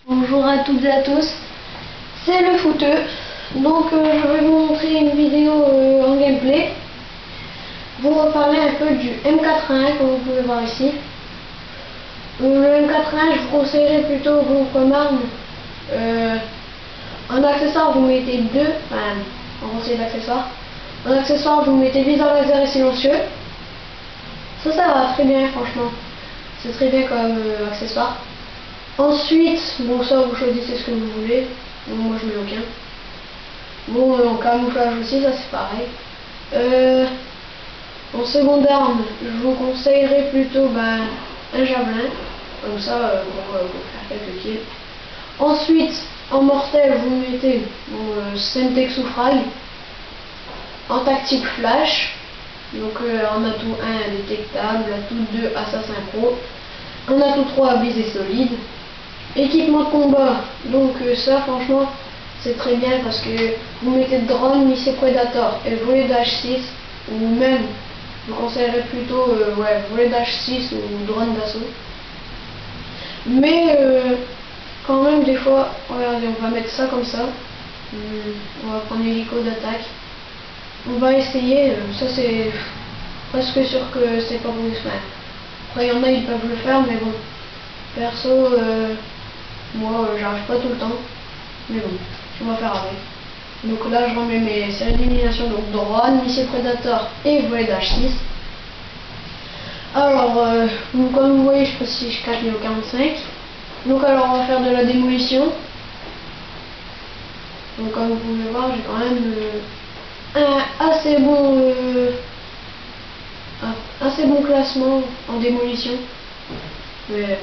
Bonjour à toutes et à tous, c'est le footeux. Donc je vais vous montrer une vidéo en gameplay. Vous reparler un peu du M81 comme vous pouvez voir ici. Le M81 je vous conseillerais plutôt comme arme. En accessoire vous mettez deux, en conseil d'accessoire. En accessoire vous mettez viseur laser et silencieux. Ça va très bien franchement. C'est très bien comme accessoire. Ensuite, bon ça vous choisissez ce que vous voulez. Bon, moi je mets aucun. Bon en camouflage aussi, ça c'est pareil. En seconde arme, je vous conseillerais plutôt un javelin. Comme ça pour faire quelques kills. Ensuite, en mortel, vous mettez Semtex ou Frag. En tactique flash. Donc en atout 1 détectable, atout 2 assassin pro. En atout 3 visée solide. Équipement de combat, donc ça franchement c'est très bien parce que vous mettez drone, missile Predator et volet d'H6 ou même je vous conseillerais plutôt volet d'H6 ou drone d'assaut. Mais quand même des fois, regardez, on va mettre ça comme ça. On va prendre l'hélico d'attaque. On va essayer, ça c'est presque sûr que c'est pas bon. Après il y en a ils peuvent le faire mais bon. Perso moi j'arrive pas tout le temps. Mais bon, on va faire avec. Donc là je remets mes séries d'élimination, donc drone, missile Predator et volet d'H6. Alors comme vous voyez je sais pas si je cache niveau 45. Donc alors on va faire de la démolition. Donc comme vous pouvez voir j'ai quand même un assez bon classement en démolition. Mais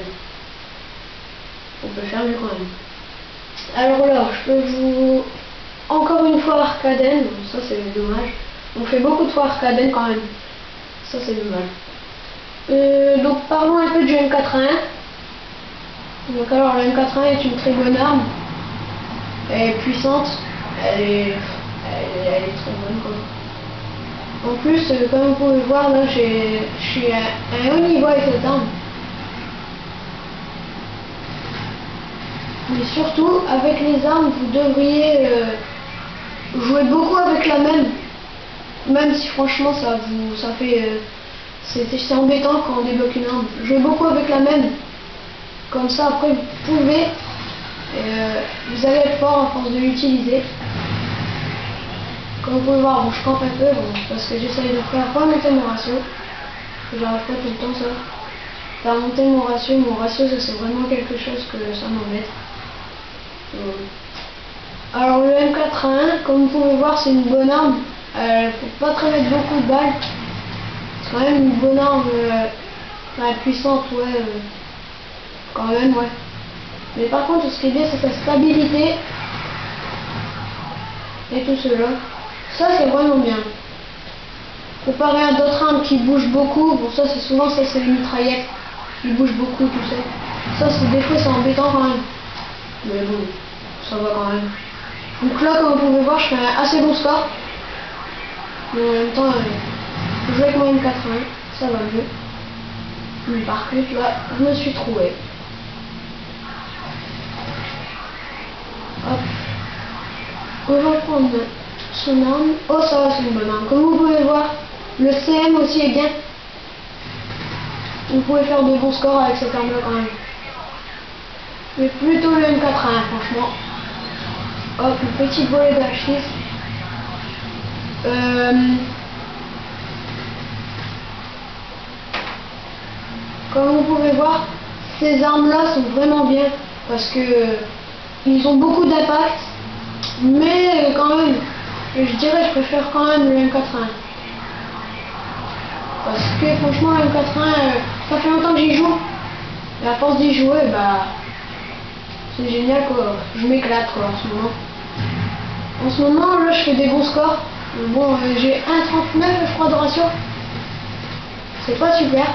on peut faire mieux quand même. Alors là, je peux vous... Encore une fois Arcaden, ça c'est dommage. On fait beaucoup de fois Arcaden quand même. Ça c'est dommage. Donc parlons un peu du M81. Donc alors le M81 est une très bonne arme. Elle est puissante. Elle est très bonne quoi. En plus, comme vous pouvez voir là, je suis à un haut niveau avec cette arme. Mais surtout, avec les armes, vous devriez jouer beaucoup avec la même. Même si franchement, c'est embêtant quand on débloque une arme. Jouez beaucoup avec la même. Comme ça, après, vous pouvez, vous allez être fort à force de l'utiliser. Comme vous pouvez voir, bon, je campe un peu, parce que j'essaye de faire remonter mon ratio. J'arrive pas tout le temps ça. Faire monter mon ratio ça c'est vraiment quelque chose que ça m'embête. Alors le M81, comme vous pouvez voir, c'est une bonne arme. Faut pas très mettre beaucoup de balles. C'est quand même une bonne arme puissante, quand même, ouais. Mais par contre, ce qui est bien, c'est sa stabilité et tout cela. Ça, c'est vraiment bien. Comparé à d'autres armes qui bougent beaucoup, bon ça c'est les mitraillettes qui bougent beaucoup, tu sais. Ça c'est des fois c'est embêtant quand même. Mais bon, ça va quand même. Donc là comme vous pouvez voir je fais un assez bon score. Mais en même temps je joue avec mon M81, ça va mieux. Mais par contre là je me suis trouvé. Hop. On va prendre son arme. Oh ça va, c'est une bonne arme. Comme vous pouvez voir, le CM aussi est bien. Vous pouvez faire de bons scores avec cette arme là quand même. Mais plutôt le M81 franchement. Hop, une petite volée d'H6. Comme vous pouvez voir, ces armes là sont vraiment bien. Parce que ils ont beaucoup d'impact. Mais quand même, je dirais je préfère quand même le M81. Parce que franchement le M81, ça fait longtemps que j'y joue. Et à force d'y jouer, c'est génial quoi. Je m'éclate quoi en ce moment. En ce moment là je fais des bons scores. Bon j'ai 1,39 je crois de ratio. C'est pas super.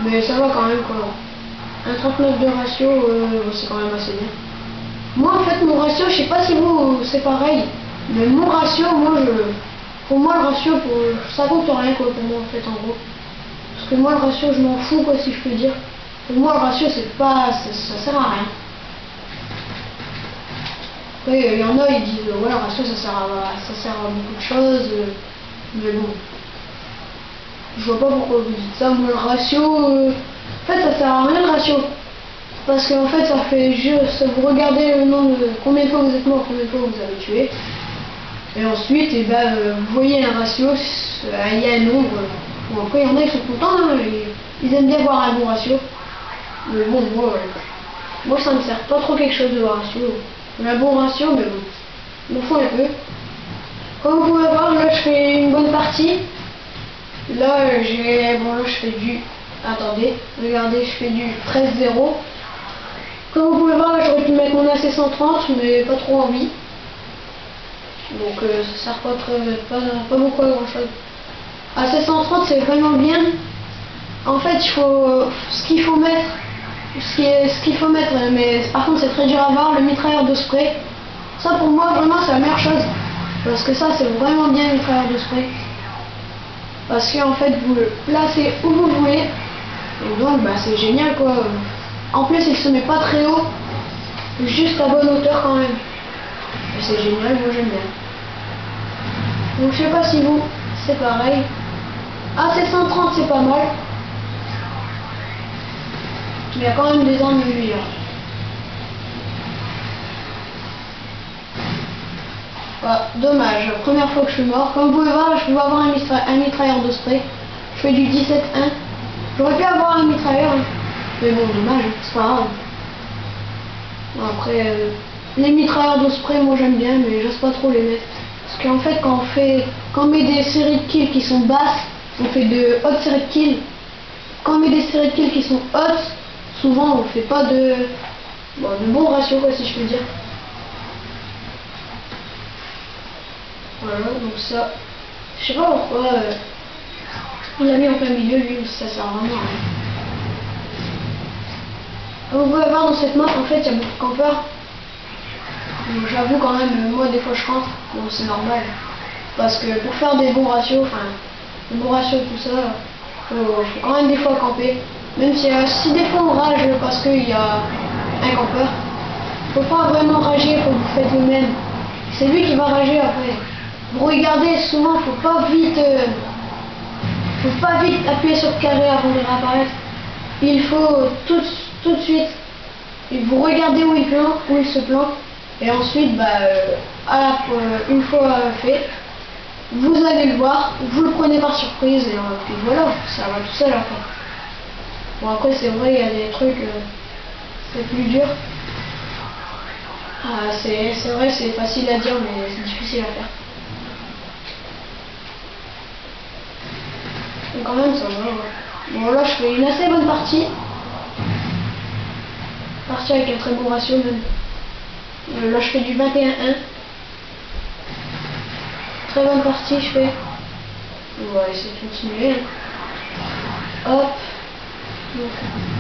Mais ça va quand même quoi. 1,39 de ratio, c'est quand même assez bien. Moi en fait mon ratio, je sais pas si vous c'est pareil. Mais mon ratio, pour moi le ratio, ça compte rien quoi pour moi en fait en gros. Parce que moi le ratio je m'en fous quoi si je peux dire. Pour moi le ratio c'est pas, ça sert à rien. Après, il y en a, ils disent, ouais, le ratio, ça sert à beaucoup de choses, mais bon. Je vois pas pourquoi vous dites ça. Moi, le ratio, en fait, ça sert à rien le ratio. Parce qu'en fait, ça fait juste, vous regardez le nombre, combien de fois vous êtes mort, combien de fois vous avez tué. Et ensuite, et ben, vous voyez un ratio, il y a un nombre. Bon, après, il y en a qui sont contents, hein, ils aiment bien voir un bon ratio. Mais bon, moi ça me sert pas trop quelque chose de ratio. Un bon ratio, mais bon, il m'en faut un peu. Comme vous pouvez voir, là, je fais une bonne partie. Là, là, je fais du... Attendez, regardez, je fais du 13-0. Comme vous pouvez voir, là, j'aurais pu mettre mon AC 130, mais pas trop envie. Donc, ça sert pas beaucoup à grand chose. AC 130, c'est vraiment bien. En fait, ce qu'il faut mettre, mais par contre, c'est très dur à voir, le mitrailleur de spray. Ça, pour moi, vraiment, c'est la meilleure chose. Parce que ça, c'est vraiment bien, le mitrailleur de spray. Parce qu'en fait, vous le placez où vous voulez. Et donc, bah, c'est génial, quoi. En plus, il se met pas très haut. Juste à bonne hauteur, quand même. Et c'est génial, moi, j'aime bien. Donc, je sais pas si vous, c'est pareil. AC 130, c'est pas mal. Mais il y a quand même des armes meilleures. Voilà, dommage, première fois que je suis mort. Comme vous pouvez voir, là, je peux avoir un mitrailleur de spray. Je fais du 17-1. J'aurais pu avoir un mitrailleur, hein. Mais bon, dommage, c'est pas grave. Bon, après, les mitrailleurs de spray, moi j'aime bien, mais j'ose pas trop les mettre. Parce qu'en fait, quand on met des séries de kills qui sont basses, on fait de hautes séries de kills. Quand on met des séries de kills qui sont hautes, souvent on fait pas de bons ratios, quoi, si je peux dire. Voilà, donc ça, je sais pas pourquoi on l'a mis en plein milieu, lui, ça sert vraiment à rien. Vous pouvez voir dans cette map, en fait, il y a beaucoup de campeurs. J'avoue quand même, moi des fois je rentre, bon c'est normal. Parce que pour faire des bons ratios, des bons ratios tout ça, faut quand même des fois camper. Même si des fois on rage parce qu'il y a un campeur, faut pas vraiment rager, faut que vous faites le même. C'est lui qui va rager après. Vous regardez, souvent faut pas vite appuyer sur le carré avant de réapparaître. Il faut tout de suite, vous regardez où il se plante, et ensuite, une fois fait, vous allez le voir, vous le prenez par surprise, et puis voilà, ça va tout seul après. Bon, après, c'est vrai, il y a des trucs, c'est plus dur. C'est vrai, c'est facile à dire, mais c'est difficile à faire. Donc quand même, ça va. Ouais. Bon, là, je fais une assez bonne partie. Partie avec un très bon ratio même. Là, je fais du 21-1. Très bonne partie, je fais. On va essayer de continuer. Hop. Donc,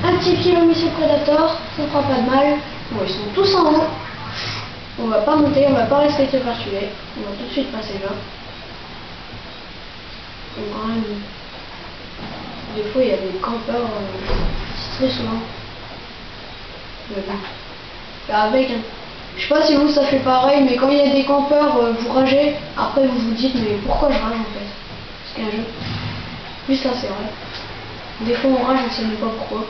un petit kill au missile Predator, ça fera pas de mal. Bon, ils sont tous en haut. On va pas monter, on va pas rester se faire tuer. On va tout de suite passer là. Et quand même, des fois, il y a des campeurs très souvent. Avec, hein. Je sais pas si vous ça fait pareil, mais quand il y a des campeurs, vous ragez, après vous vous dites mais pourquoi je rage en fait? Parce qu'un jeu. Juste ça c'est vrai. Des fois on rage, on sait même pas pourquoi.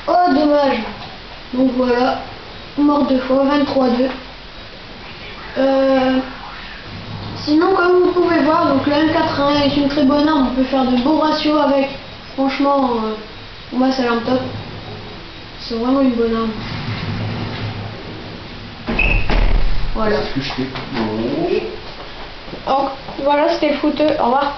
Oh dommage. Donc voilà, mort 2 fois, 23-2. Sinon comme vous pouvez voir, donc le M4A1 est une très bonne arme, on peut faire de bons ratios avec. Franchement, moi c'est l'arme top. C'est vraiment une bonne arme. Voilà. Ce que je fais. Donc, voilà, c'était le foot. Au revoir.